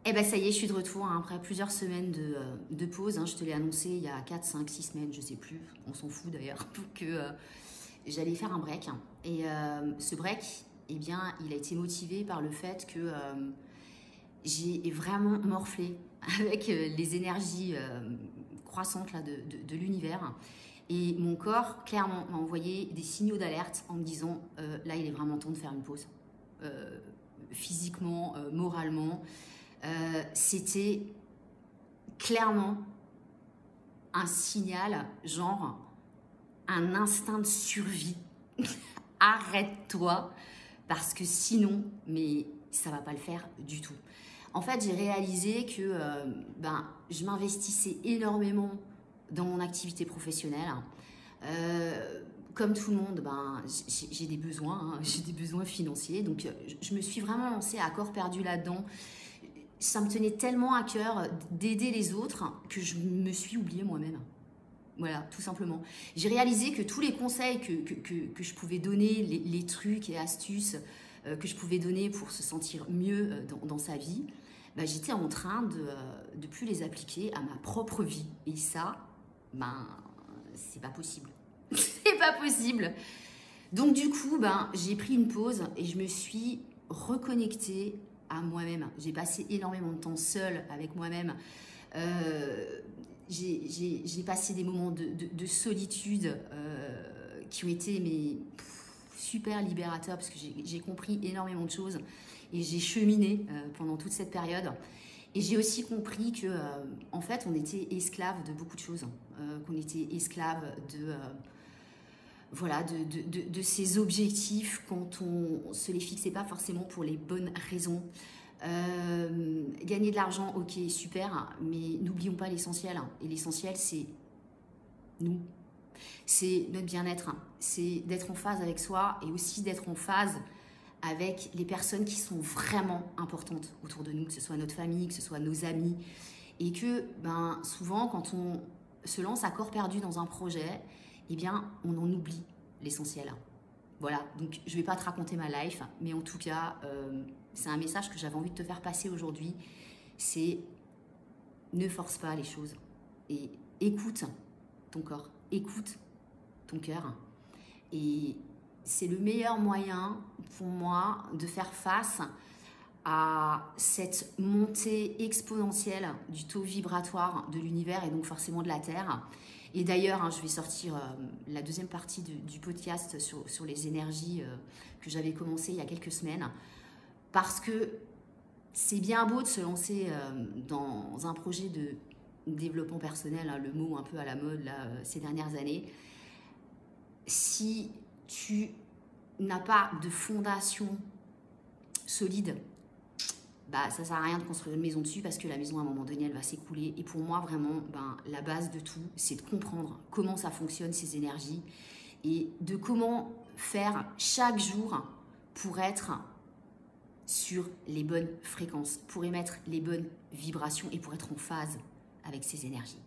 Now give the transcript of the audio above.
Eh ben ça y est, je suis de retour hein, après plusieurs semaines de pause. Hein, je te l'ai annoncé il y a 4, 5, 6 semaines, je sais plus, on s'en fout d'ailleurs, que j'allais faire un break. Et ce break, eh bien, il a été motivé par le fait que j'ai vraiment morflé avec les énergies croissantes là, de l'univers. Et mon corps, clairement, m'a envoyé des signaux d'alerte en me disant là, il est vraiment temps de faire une pause. Physiquement, moralement. C'était clairement un signal, genre un instinct de survie. Arrête-toi, parce que sinon, mais ça va pas le faire du tout. En fait, j'ai réalisé que je m'investissais énormément dans mon activité professionnelle. Comme tout le monde, j'ai des besoins, hein, j'ai des besoins financiers. Donc, je me suis vraiment lancée à corps perdu là-dedans. Ça me tenait tellement à cœur d'aider les autres que je me suis oubliée moi-même. Voilà, tout simplement. J'ai réalisé que tous les conseils que je pouvais donner, les trucs et astuces que je pouvais donner pour se sentir mieux dans sa vie, j'étais en train de plus les appliquer à ma propre vie. Et ça, c'est pas possible. C'est pas possible. Donc du coup, j'ai pris une pause et je me suis reconnectée à moi-même. J'ai passé énormément de temps seule avec moi-même. J'ai passé des moments de solitude qui ont été super libérateurs parce que j'ai compris énormément de choses et j'ai cheminé pendant toute cette période. Et j'ai aussi compris que en fait, on était esclave de beaucoup de choses, qu'on était esclave de ces objectifs quand on se les fixait pas forcément pour les bonnes raisons. Gagner de l'argent, ok, super, mais n'oublions pas l'essentiel. Et l'essentiel, c'est nous. C'est notre bien-être. C'est d'être en phase avec soi et aussi d'être en phase avec les personnes qui sont vraiment importantes autour de nous, que ce soit notre famille, que ce soit nos amis. Et que souvent, quand on se lance à corps perdu dans un projet, eh bien, on en oublie l'essentiel. Voilà, donc je ne vais pas te raconter ma life, mais en tout cas, c'est un message que j'avais envie de te faire passer aujourd'hui. C'est ne force pas les choses et écoute ton corps, écoute ton cœur. Et c'est le meilleur moyen pour moi de faire face à cette montée exponentielle du taux vibratoire de l'univers et donc forcément de la Terre. Et d'ailleurs, je vais sortir la deuxième partie du podcast sur les énergies que j'avais commencé il y a quelques semaines. Parce que c'est bien beau de se lancer dans un projet de développement personnel, hein, le mot un peu à la mode là, ces dernières années. Si tu n'as pas de fondation solide, ça sert à rien de construire une maison dessus parce que la maison à un moment donné elle va s'écrouler. Et pour moi vraiment la base de tout, c'est de comprendre comment ça fonctionne ces énergies et de comment faire chaque jour pour être sur les bonnes fréquences, pour émettre les bonnes vibrations et pour être en phase avec ces énergies.